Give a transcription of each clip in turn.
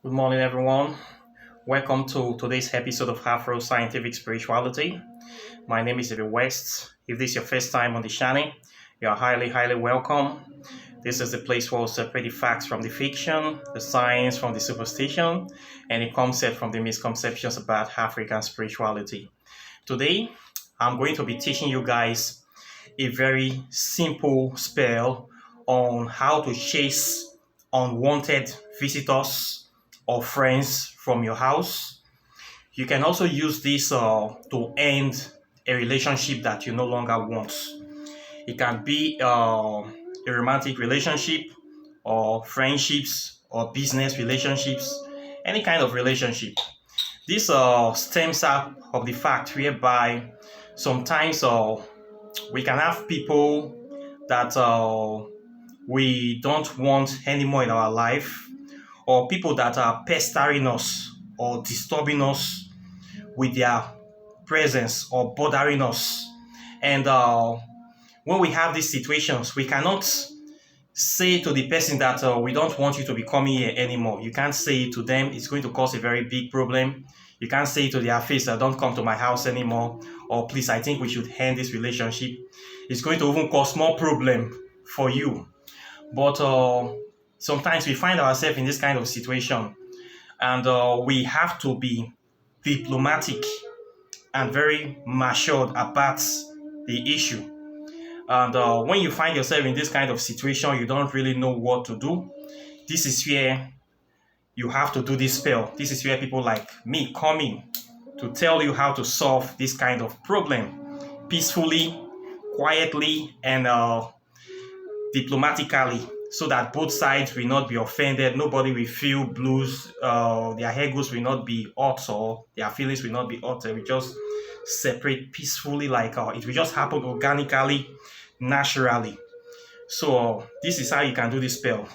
Good morning, everyone. Welcome to today's episode of Afro Scientific Spirituality. My name is David West. If this is your first time on the channel, you are highly welcome. This is the place where we separate the facts from the fiction, the science from the superstition, and the concept from the misconceptions about African spirituality. Today, I'm going to be teaching you guys a very simple spell on how to chase unwanted visitors or friends from your house. You can also use this to end a relationship that you no longer want. It can be a romantic relationship or friendships or business relationships, any kind of relationship. This stems out of the fact whereby sometimes we can have people that we don't want anymore in our life, or people that are pestering us or disturbing us with their presence or bothering us. And when we have these situations, we cannot say to the person that we don't want you to be coming here anymore. You can't say it to them. It's going to cause a very big problem. You can't say to their face that don't come to my house anymore, or please, I think we should end this relationship. It's going to even cause more problem for you. But sometimes we find ourselves in this kind of situation, and we have to be diplomatic and very matured about the issue. And when you find yourself in this kind of situation, you don't really know what to do. This is where you have to do this spell. This is where people like me come in to tell you how to solve this kind of problem peacefully, quietly, and diplomatically, so that both sides will not be offended. Nobody will feel blues. Their egos will not be hurt, or their feelings will not be hurt. They will just separate peacefully, like it will just happen organically, naturally. So this is how you can do this spell.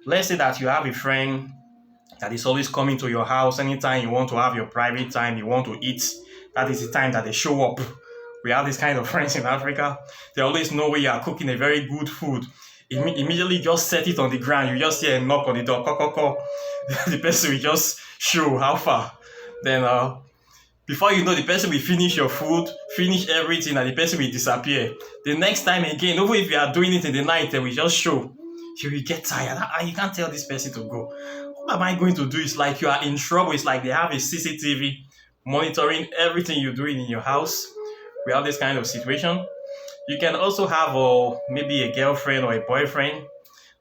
Let's say that you have a friend that is always coming to your house anytime you want to have your private time, you want to eat. That is the time that they show up. We have this kind of friends in Africa. They always know where you are cooking a very good food. Immediately just set it on the ground. You just hear a knock on the door. The person will just show how far. Then before you know, the person will finish your food, finish everything, and the person will disappear. The next time again, even if you are doing it in the night, they will just show. You will get tired. You can't tell this person to go. What am I going to do? It's like you are in trouble. It's like they have a CCTV monitoring everything you're doing in your house. We have this kind of situation. You can also have maybe a girlfriend or a boyfriend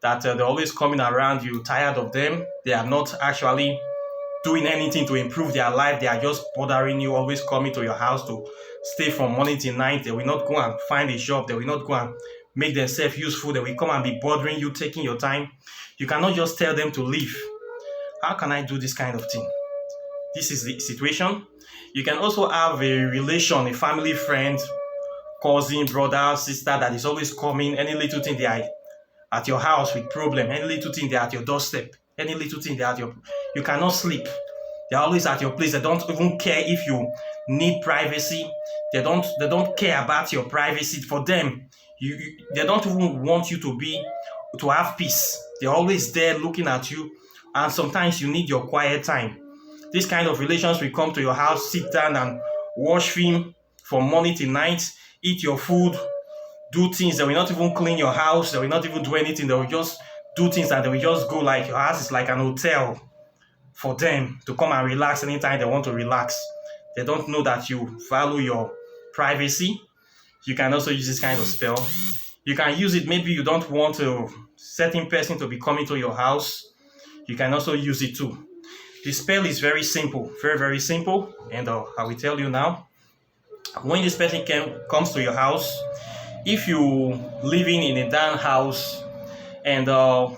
that they're always coming around you, tired of them. They are not actually doing anything to improve their life. They are just bothering you, always coming to your house to stay from morning till night. They will not go and find a job. They will not go and make themselves useful. They will come and be bothering you, taking your time. You cannot just tell them to leave. How can I do this kind of thing? This is the situation. You can also have a relation, a family friend, cousin, brother, sister that is always coming. Any little thing they are at your house with problem. Any little thing they are at your doorstep. Any little thing they are at your... You cannot sleep. They're always at your place. They don't even care if you need privacy. They don't care about your privacy. For them, they don't even want you to have peace. They're always there looking at you. And sometimes you need your quiet time. This kind of relations will come to your house, sit down and watch film from morning till night, eat your food, do things. They will not even clean your house. They will not even do anything. They will just do things and they will just go, like your house is like an hotel for them to come and relax anytime they want to relax. They don't know that you value your privacy. You can also use this kind of spell. You can use it, maybe you don't want a certain person to be coming to your house. You can also use it too. The spell is very simple, very simple, and I will tell you now. When this person comes to your house, if you living in a down house and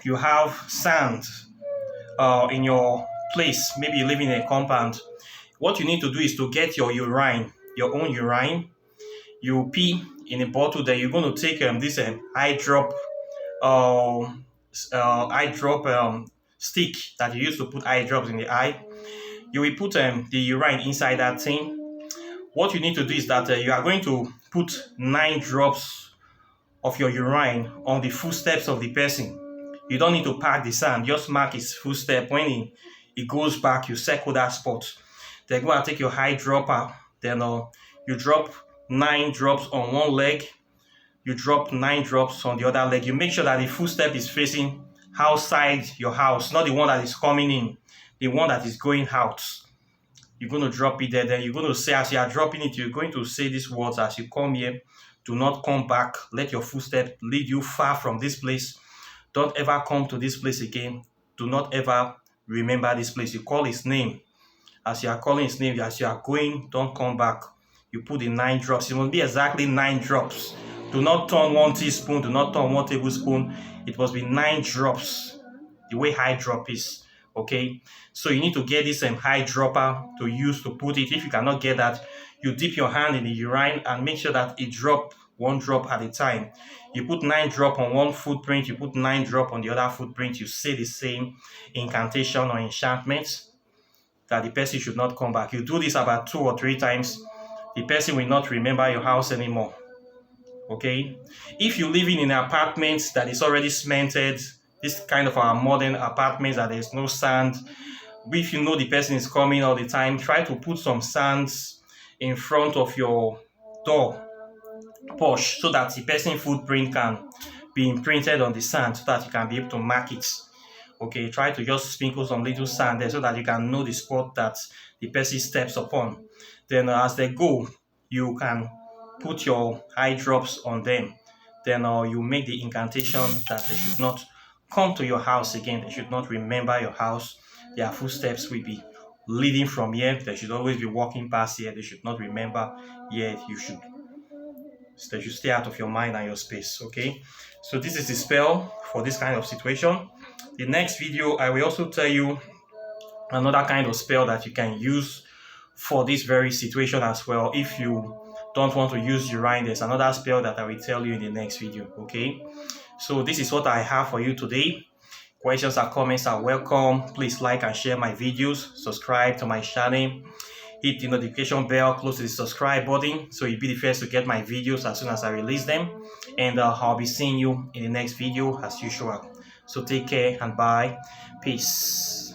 you have sand in your place, maybe you live in a compound, what you need to do is to get your urine, your own urine. You pee in a bottle. Then you're going to take this eye drop stick that you use to put eye drops in the eye. You will put the urine inside that thing. What you need to do is that you are going to put 9 drops of your urine on the footsteps of the person. You don't need to pack the sand. Just mark his footstep. When it goes back, you circle that spot. Then go and take your eyedropper, then you drop 9 drops on one leg, you drop 9 drops on the other leg. You make sure that the footstep is facing outside your house, not the one that is coming in, the one that is going out. You're going to drop it there. Then you're going to say, as you are dropping it, you're going to say these words as you come here. Do not come back. Let your footstep lead you far from this place. Don't ever come to this place again. Do not ever remember this place. You call his name. As you are calling his name, as you are going, don't come back. You put the 9 drops. It must be exactly 9 drops. Do not turn 1 teaspoon. Do not turn 1 tablespoon. It must be 9 drops. The way high drop is. Okay, so you need to get this high dropper to use to put it. If you cannot get that, you dip your hand in the urine and make sure that it drop 1 drop at a time. You put 9 drop on one footprint, you put 9 drop on the other footprint. You say the same incantation or enchantment that the person should not come back. You do this about 2 or 3 times. The person will not remember your house anymore. Okay, if you live in an apartment that is already cemented, this kind of our modern apartments that there's no sand, if you know the person is coming all the time, try to put some sands in front of your door porch so that the person footprint can be imprinted on the sand, so that you can be able to mark it. Okay, try to just sprinkle some little sand there so that you can know the spot that the person steps upon. Then as they go, you can put your eye drops on them. Then you make the incantation that they should not come to your house again. They should not remember your house. Their footsteps will be leading from here. They should always be walking past here. They should not remember here. They should stay out of your mind and your space. Okay, so this is the spell for this kind of situation. The next video, I will also tell you another kind of spell that you can use for this very situation as well. If you don't want to use urine, there's another spell that I will tell you in the next video. Okay, so this is what I have for you today. Questions or comments are welcome. Please like and share my videos, subscribe to my channel, hit the notification bell close to the subscribe button so you'll be the first to get my videos as soon as I release them. And I'll be seeing you in the next video as usual. So take care and bye. Peace.